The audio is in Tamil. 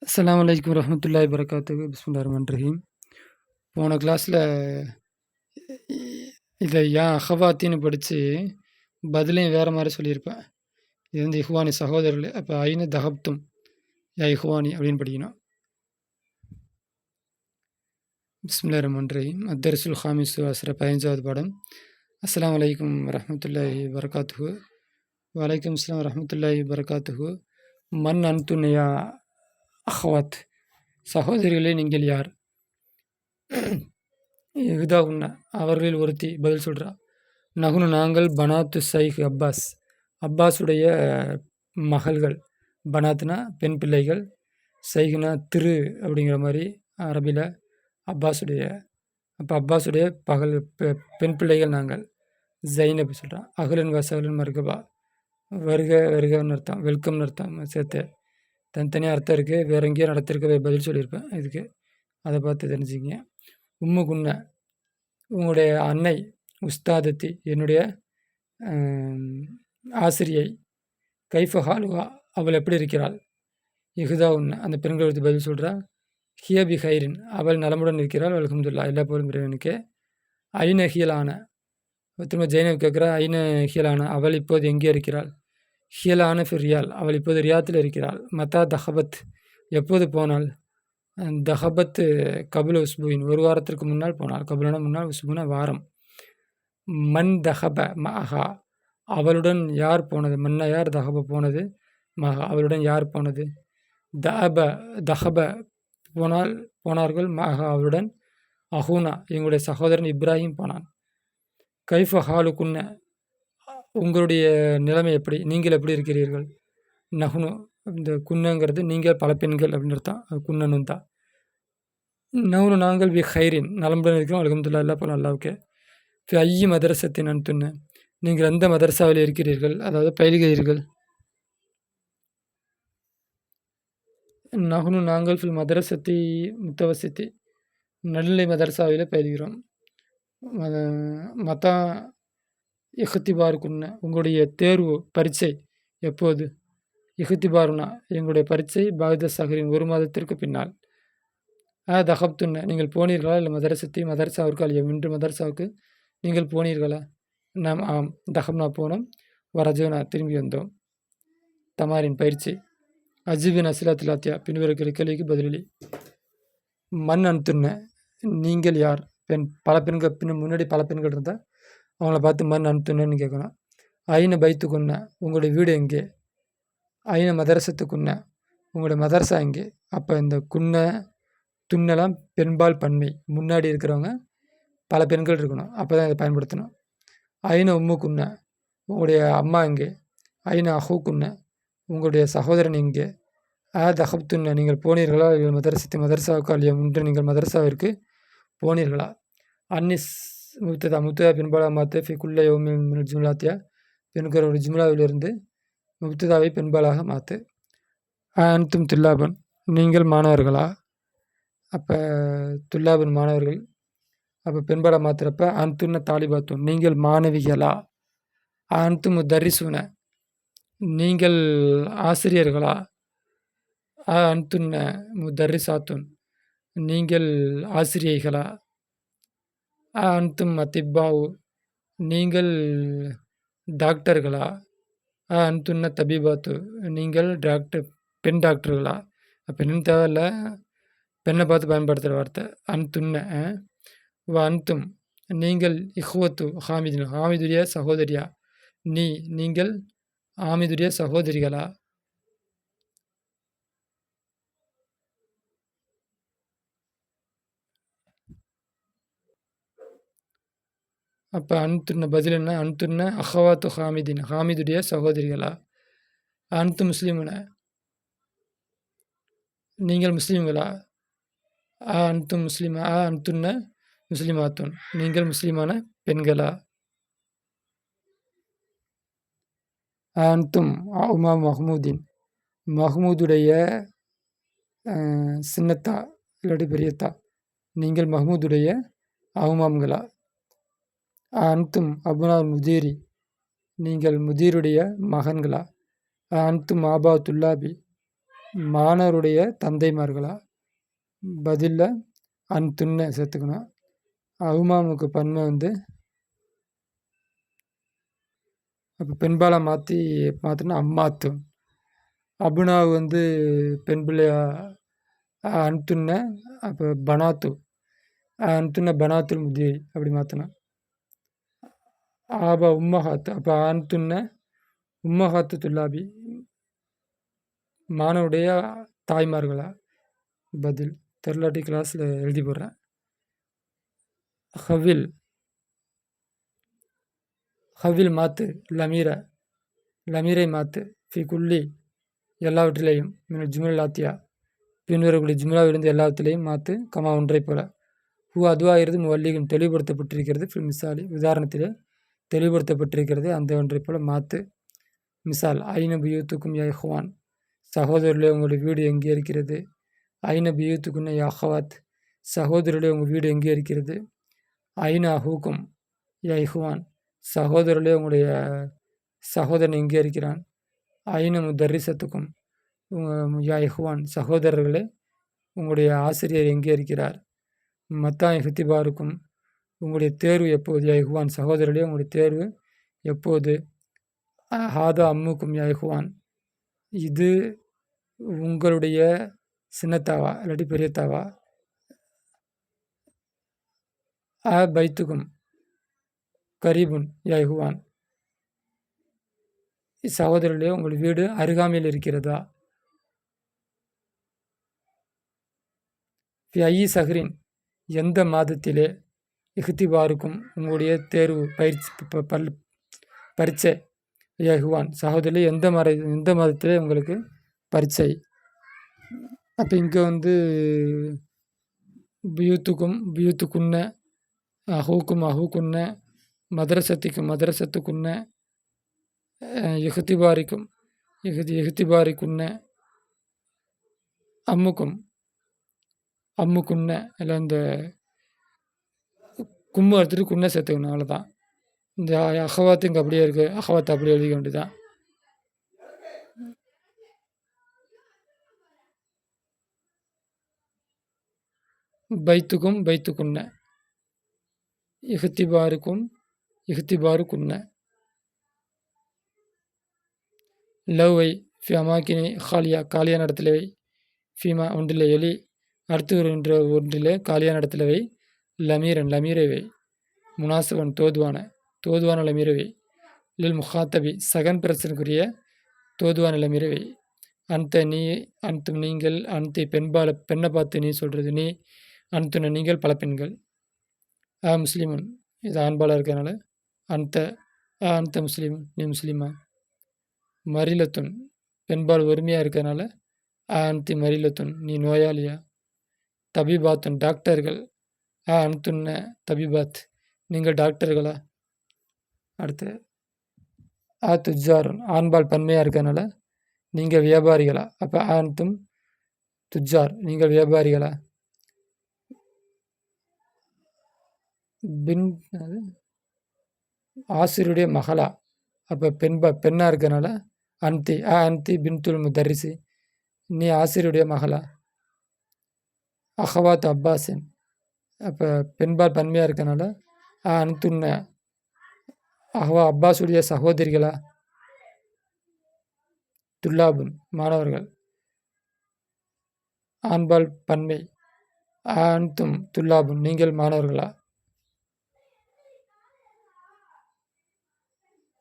அஸ்ஸலாமு அலைக்கும் வரஹ்மத்துல்லாஹி வபரகாத்துஹு. பிஸ்மில்லாஹிர் ரஹ்மானிர் ரஹீம். போன கிளாஸில் இதை ஏன் அஹவாத்தின்னு படித்து பதிலையும் வேறு மாதிரி சொல்லியிருப்பேன். இது வந்து இஹ்வானி சகோதரர்களே. அப்போ ஐன தஹப்தும் யா இஹ்வானி அப்படின்னு படிக்கணும். பிஸ்மில்லாஹிர் ரஹ்மானிர் ரஹீம். அத்தர்சுல் ஹாமிஸ் அஸ்ர 15வது பாடம். அஸ்ஸலாமு அலைக்கும் வரஹ்மத்துல்லாஹி வபரகாத்துஹு. வலைக்கும் அஸ்ஸலாம் வரஹ்மத்துல்லாஹி வபரகாத்துஹு. மன் அன்துன் யா அஹ்வாத், சகோதரிகளே நீங்கள் யார்? இதுதா உன்ன, அவர்களில் ஒருத்தி பதில் சொல்கிறா. நகுனு நாங்கள் பனாத்து சைஹ் அப்பாஸ், அப்பாஸுடைய மகள்கள். பனாத்னா பெண் பிள்ளைகள், சைஹ்னா திரு அப்படிங்கிற மாதிரி அரபியில் அப்பாஸுடைய. அப்போ அப்பாஸுடைய பெண் பிள்ளைகள் நாங்கள். ஜைனப் சொல்கிறான். அகலன் வசகலன் மர்கபா, வருக வருகன்னு அர்த்தம், வெல்கம்னு அர்த்தம் சேர்த்து. தனித்தனியாக அர்த்தம் இருக்குது. வேறு எங்கேயோ நடத்திருக்க பதில் சொல்லியிருப்பேன் இதுக்கு, அதை பார்த்து தெரிஞ்சுக்கிங்க. உம்மு குன்ன, உங்களுடைய அன்னை. உஸ்தாதத்தி, என்னுடைய ஆசிரியை. கைஃப ஹாலுவா, அவள் எப்படி இருக்கிறாள்? இஹுதா உன்ன, அந்த பெண்களை எடுத்து பதில் சொல்கிறா. ஹிய பி ஹைரின், அவள் நலமுடன் இருக்கிறாள். அல்ஹம்துலில்லாஹ், எல்லா போலும் இறைவனுக்கு. ஐன ஹியலான, திரும்ப ஜெயினப் கேட்குறா. ஐன ஹியலான, அவள் இப்போது எங்கே இருக்கிறாள்? ஹியலான ஃபிர் ரியால், அவள் இப்போது ரியாத்தில் இருக்கிறாள். மதா தஹபத், எப்போது போனாள்? தஹபத் கபுல உஸ்புவின், ஒரு வாரத்திற்கு முன்னால் போனாள். கபுலனா முன்னால், உஸ்புனா வாரம். மன் தஹப மஹா, அவளுடன் யார் போனது? மன்னா யார், தஹப போனது, மஹா அவளுடன் யார் போனது? தஹப போனார்கள், மஹா அவளுடன். அஹூனா, எங்களுடைய சகோதரன் இப்ராஹிம் போனான். கைஃப ஹாலுக்குன்ன, உங்களுடைய நிலைமை எப்படி, நீங்கள் எப்படி இருக்கிறீர்கள்? நஹ்னு, இந்த குன்னங்கிறது நீங்கள் பல பெண்கள் அப்படின்னு அர்த்தம், குன்னனும் தான். நஹ்னு நாங்கள் வி ஹைரின், நலமுடன் இருக்கிறோம். அல்ஹம்துலில்லாஹ், எல்லா போல அல்லாவுக்கே. ஃபி ஐயி மதரசத்தின் அன்துன்னு, நீங்கள் எந்த மதரசாவில் இருக்கிறீர்கள், அதாவது பயில்கிறீர்கள்? நஹ்னு நாங்கள் ஃபில் மதரசத்தி முத்தவசித்தி, நடுநிலை மதரசாவில் பயில்கிறோம். மதா இஹ்திபாருக்குன்ன, உங்களுடைய தேர்வு பரீட்சை எப்போது? இஹ்திபாருனா, எங்களுடைய பரீட்சை பாகத சஹரின், ஒரு மாதத்திற்கு பின்னால். தஹப்துன்ன, நீங்கள் போனீர்களா? இல்லை மதரசத்தி, மதரசாவிற்கு. அல்ல இன்று மதரசாவுக்கு நீங்கள் போனீர்களா? நாம் ஆம். தஹப்னா போனோம், வரஜோனா திரும்பி வந்தோம். தமாரின் பயிற்சி. அஜிபின் அசிலாத்திலாத்தியா, பின்வருக்கிற கேள்விக்கு பதிலளி. மண் அன்துன்ன, நீங்கள் யார்? பெண், பல பெண்கள், முன்னாடி பல பெண்கள் இருந்தால் அவங்கள பார்த்து மண் அன்துன்னு கேட்கணும். ஐன பைத்துக்குன்ன, உங்களுடைய வீடு எங்கே? ஐன மதரசத்துக்குன்ன, உங்களுடைய மதரசா எங்கே? அப்போ இந்த குன்ன துன்னெல்லாம் பெண்பால் பன்மை, முன்னாடி இருக்கிறவங்க பல பெண்கள் இருக்கணும், அப்போ தான் இதை பயன்படுத்தணும். ஐன உம்முக்குன்ன, உங்களுடைய அம்மா எங்கே? ஐன அஹூக்குன்ன, உங்களுடைய சகோதரன் எங்கே? தஹப்துன்ன, நீங்கள் போனீர்களா? மதரசாவுக்கு. அல்லையா இன்று நீங்கள் மதரசாவிற்கு போனீர்களா? அன்னிஸ் முப்ததா, பெண்பாலா மாற்று. ஃபி குல்ல யௌமின் மினல் ஜும்லாத்தியா, பெண்கிற ஒரு ஜும்லாவிலிருந்து முப்ததாவை பெண்பாலாக மாற்று. அன்தும் துல்லாபன், நீங்கள் மாணவர்களா? அப்போ துல்லாபன் மாணவர்கள், அப்போ பெண்பாலா மாற்றுறப்ப அன்துன்ன தாலிபாத்துன், நீங்கள் மாணவிகளா? அன்தும் முதர்ரிசூன, நீங்கள் ஆசிரியர்களா? அன்துன்ன முதர்ரிசாத்துன், நீங்கள் ஆசிரியைகளா? அன்தும் அதிப்பாவு, நீங்கள் டாக்டர்களா? அன்துன்ன தபீபாத்து, நீங்கள் பெண் டாக்டர்களா? பெண்ணுன்னு தேவையில்ல, பெண்ணை பார்த்து பயன்படுத்துகிற வார்த்தை அன்துன்ன. அன்தும், நீங்கள் இஹ்வத்து ஹாமிதின், ஹாமிதுடைய சகோதரியா? நீங்கள் ஹாமிதுடைய சகோதரிகளா? அப்போ அன்துன்ன பதில் என்ன? அன்துன்ன அஹவாத்து ஹாமிதின், ஹாமிதுடைய சகோதரிகளா? அன்து முஸ்லீமுன, நீங்கள் முஸ்லீம்களா? அன்து முஸ்லீமா? அன்துன்ன முஸ்லிமாத்துன், நீங்கள் முஸ்லீமான பெண்களா? அன்தும் உமா மஹ்மூதின், மஹ்மூதுடைய சின்னத்தா இல்லாட்டி பெரியத்தா, நீங்கள் மஹ்மூதுடைய அவுமாம்களா? அன்தும் அபுனா முதீரி, நீங்கள் முதீருடைய மகன்களா? அன்தும் ஆபா துல்லாபி, மாணவருடைய தந்தைமார்களா? பதில்ல அன்துன்ன சேர்த்துக்கணும். அவுமாமுக்கு பன்மை வந்து அப்போ பெண்பாலா மாற்றினா அம்மாத்து. அபுனாவு வந்து பெண் பிள்ளையா அன்துன்ன அப்போ பனாத்து. அன்துன்ன பனாத்துல் முதியை அப்படி மாற்றணும். ஆபா உம்மஹாத்து. அப்போ அன்துன்ன உம்மஹாத்து துல்லாபி. மாணவருடைய தாய்மார்களா? பதில் தெரிலாட்டி கிளாஸில் எழுதி போடுறேன். ஹவில் ஹவில் மாத்து லமீரை. லமீரை மாத்து ஃபி குல்லி எல்லாவற்றிலேயும் மினல் ஜுமல் லாத்தியா பின்வரக்கூடிய ஜும்லாவிலிருந்து எல்லாவற்றிலையும் மாத்து கமா ஒன்றை போல. ஹூ அதுவாகிறது முவல்லிகும் தெளிவுபடுத்தப்பட்டிருக்கிறது ஃபில் மிசாலி உதாரணத்திலே தெளிவுபடுத்தப்பட்டிருக்கிறது அந்த ஒன்றை போல மாத்து. மிசால் ஐன பியூத்துக்கும் யா இஹ்வான் சகோதரர்களே உங்களுடைய வீடு எங்கே இருக்கிறது. ஐன பியூத்துக்குன்ன யா அஹ்வாத் சகோதரர்களே உங்கள் வீடு எங்கே இருக்கிறது. ஐன அஹூக்கும் யா இஹ்வான் சகோதரர்களே உங்களுடைய சகோதரன் எங்கே இருக்கிறான். ஐன முதர்ரிசத்துக்கும் யா இஹ்வான் சகோதரர்களே உங்களுடைய ஆசிரியர் எங்கே இருக்கிறார். மத்தா இஃப்திபாருக்கும் உங்களுடைய தேர்வு எப்போது. யா இஹ்வான் சகோதரர்களே உங்களுடைய தேர்வு எப்போது. ஹாதா அம்முக்கும் யா இஹ்வான் இது உங்களுடைய சின்னத்தாவா இல்லாட்டி பெரியத்தாவா. பைத்துக்கும் கரீபுன் யா இஹ்வான் சகோதரர்களே உங்கள் வீடு அருகாமையில் இருக்கிறதா. ஃபி ஐ சஹரின் எந்த மாதத்திலே. இஹ்திபாருக்கும் உங்களுடைய தேர்வு பரீட்சை. யா இஹ்வான் சகோதரர்களே எந்த மாதத்திலே உங்களுக்கு பரீட்சை. அப்போ இங்கே வந்து பியூத்துக்கும் பியூத்துக்குன்ன அஹூக்கும் அஹூக்குன்ன மதரசத்துக்குன்ன இஹ்திபாரிக்கும் இஹ்திபாரிக்குன்ன அம்முக்குன்ன இல்லை இந்த கும்மு எடுத்துட்டு குன்ன சேர்த்துக்கணும் அவ்வளோதான். இந்த அகவாத்து இங்கே அப்படியே இருக்குது. அகவாத்து அப்படியே எழுதிக்க வேண்டியதான். பைத்துக்கும் பைத்துக்குன்ன இஹ்திபாருக்கும் இஹ்திபாருக்குன்ன. லவ்வை ஃபி அமாக்கினி ஹாலியா காலியான இடத்துல வை. ஃபீமா ஒன்றில் எலி அடுத்து ஒன்றிலே காலியான இடத்துல வை. லமீரன் லமீரை வை. முனாசபன் தோதுவான லமீரை வை. லில் முஹாத்தபி சகன் பிரச்சனைக்குரிய தோதுவான லமீரை வை. அன்தும் நீங்கள் அன்தி பெண்ணை பார்த்து நீ சொல்கிறது நீ. அன்துன நீங்கள் பல பெண்கள். முஸ்லீமன் இது ஆண்பாலாக இருக்கிறதுனால அந்த முஸ்லீமன் நீ முஸ்லீமா. மரிலத்துன் பெண்பால் ஒருமையாக இருக்கிறதுனால அன்தி மரிலத்துன் நீ நோயாளியா. தபிபாத்துன் டாக்டர்கள். அன்துன்ன தபிபாத் நீங்கள் டாக்டர்களா. அடுத்து துஜாருன் ஆண்பால் பன்மையாக இருக்கிறதுனால நீங்கள் வியாபாரிகளா. அப்போ அன்தும் துஜார் நீங்கள் வியாபாரிகளா. பின் ஆசிரியருடைய மகளா. அப்போ பெண்ணாக இருக்கிறனால அன்தி பின்துல் முதர்ரிசி நீ ஆசிரியருடைய மகளா. அஹவாத் அப்பாஸின் அப்போ பெண்பால் பன்மையாக இருக்கனால அன்துன்ன அப்பாஸுடைய சகோதரிகளா. துல்லாபுன் மாணவர்கள் ஆண்பால் பன்மை. அன்தும் துல்லாபுன் நீங்கள் மாணவர்களா.